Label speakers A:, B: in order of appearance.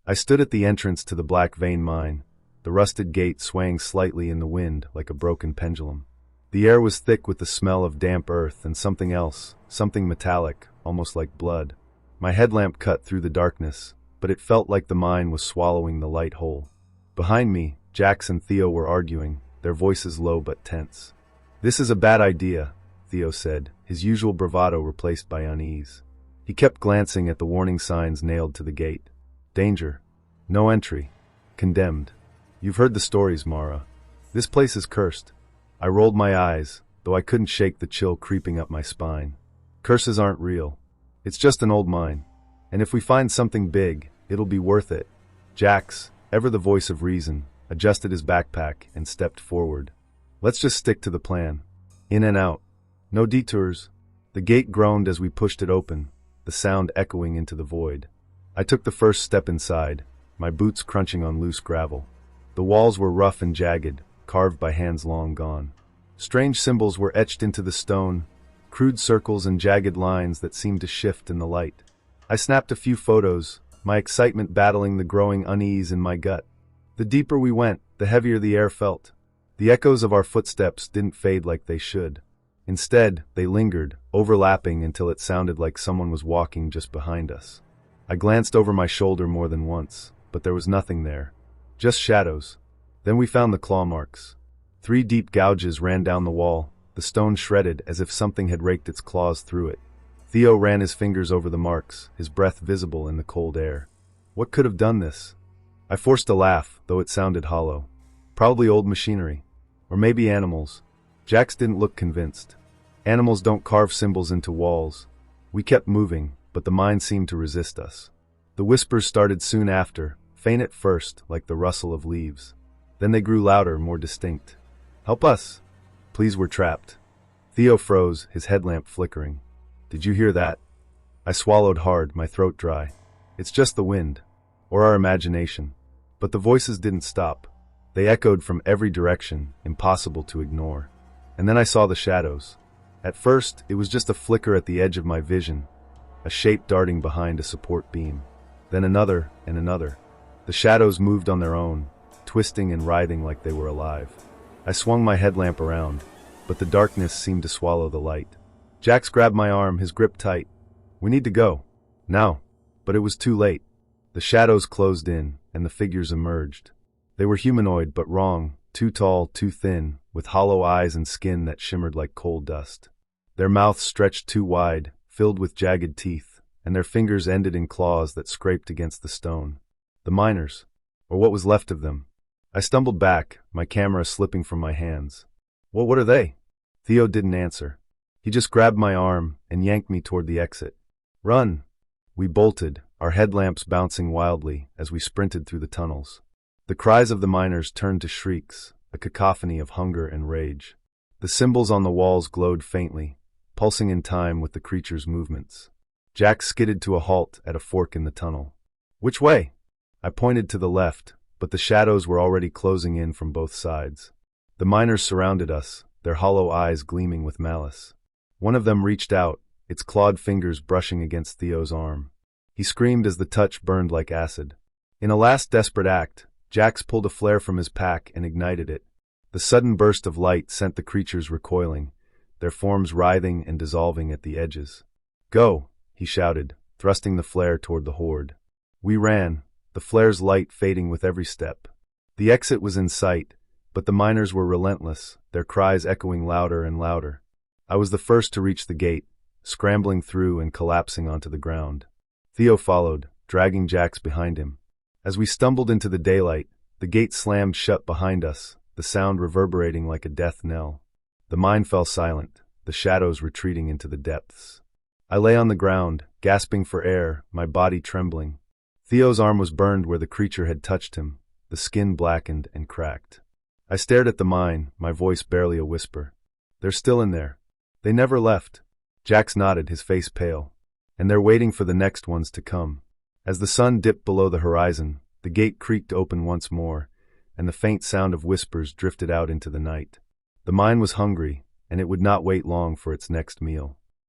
A: I stood at the entrance to the Black Vein mine, the rusted gate swaying slightly in the wind like a broken pendulum. The air was thick with the smell of damp earth and something else, something metallic, almost like blood. My headlamp cut through the darkness, but it felt like the mine was swallowing the light whole. Behind me, Jax and Theo were arguing, their voices low but tense. "This is a bad idea," Theo said, his usual bravado replaced by unease. He kept glancing at the warning signs nailed to the gate. "Danger. No entry. Condemned. You've heard the stories, Mara. This place is cursed." I rolled my eyes, though I couldn't shake the chill creeping up my spine. Curses aren't real. It's just an old mine. And if we find something big, it'll be worth it. Jax, ever the voice of reason, adjusted his backpack and stepped forward. "Let's just stick to the plan. In and out. No detours." The gate groaned as we pushed it open, the sound echoing into the void. I took the first step inside, my boots crunching on loose gravel. The walls were rough and jagged, carved by hands long gone. Strange symbols were etched into the stone, crude circles and jagged lines that seemed to shift in the light. I snapped a few photos, my excitement battling the growing unease in my gut. The deeper we went, the heavier the air felt. The echoes of our footsteps didn't fade like they should. Instead, they lingered, overlapping until it sounded like someone was walking just behind us. I glanced over my shoulder more than once, but there was nothing there. Just shadows. Then we found the claw marks. 3 deep gouges ran down the wall, the stone shredded as if something had raked its claws through it. Theo ran his fingers over the marks, his breath visible in the cold air. What could have done this? I forced a laugh, though it sounded hollow. Probably old machinery. Or maybe animals. Jax didn't look convinced. Animals don't carve symbols into walls. We kept moving, but the mine seemed to resist us. The whispers started soon after, faint at first, like the rustle of leaves. Then they grew louder, more distinct. "Help us! Please, we're trapped." Theo froze, his headlamp flickering. "Did you hear that?" I swallowed hard, my throat dry. "It's just the wind. Or our imagination." But the voices didn't stop. They echoed from every direction, impossible to ignore. And then I saw the shadows. At first, it was just a flicker at the edge of my vision, a shape darting behind a support beam. Then another and another. The shadows moved on their own, twisting and writhing like they were alive. I swung my headlamp around, but the darkness seemed to swallow the light. Jax grabbed my arm, his grip tight. "We need to go. Now." But it was too late. The shadows closed in, and the figures emerged. They were humanoid, but wrong, too tall, too thin, with hollow eyes and skin that shimmered like coal dust. Their mouths stretched too wide, filled with jagged teeth, and their fingers ended in claws that scraped against the stone. The miners, or what was left of them. I stumbled back, my camera slipping from my hands. "Well, what are they?" Theo didn't answer. He just grabbed my arm and yanked me toward the exit. "Run!" We bolted, our headlamps bouncing wildly as we sprinted through the tunnels. The cries of the miners turned to shrieks, a cacophony of hunger and rage. The symbols on the walls glowed faintly, pulsing in time with the creatures' movements. Jax skidded to a halt at a fork in the tunnel. "Which way?" I pointed to the left, but the shadows were already closing in from both sides. The miners surrounded us, their hollow eyes gleaming with malice. One of them reached out, its clawed fingers brushing against Theo's arm. He screamed as the touch burned like acid. In a last desperate act, Jax pulled a flare from his pack and ignited it. The sudden burst of light sent the creatures recoiling, their forms writhing and dissolving at the edges. "Go!" he shouted, thrusting the flare toward the horde. We ran, the flare's light fading with every step. The exit was in sight, but the miners were relentless, their cries echoing louder and louder. I was the first to reach the gate, scrambling through and collapsing onto the ground. Theo followed, dragging Jax behind him. As we stumbled into the daylight, the gate slammed shut behind us, the sound reverberating like a death knell. The mine fell silent, the shadows retreating into the depths. I lay on the ground, gasping for air, my body trembling. Theo's arm was burned where the creature had touched him, the skin blackened and cracked. I stared at the mine, my voice barely a whisper. "They're still in there. They never left." Jax nodded, his face pale. "And they're waiting for the next ones to come." As the sun dipped below the horizon, the gate creaked open once more, and the faint sound of whispers drifted out into the night. The mine was hungry, and it would not wait long for its next meal.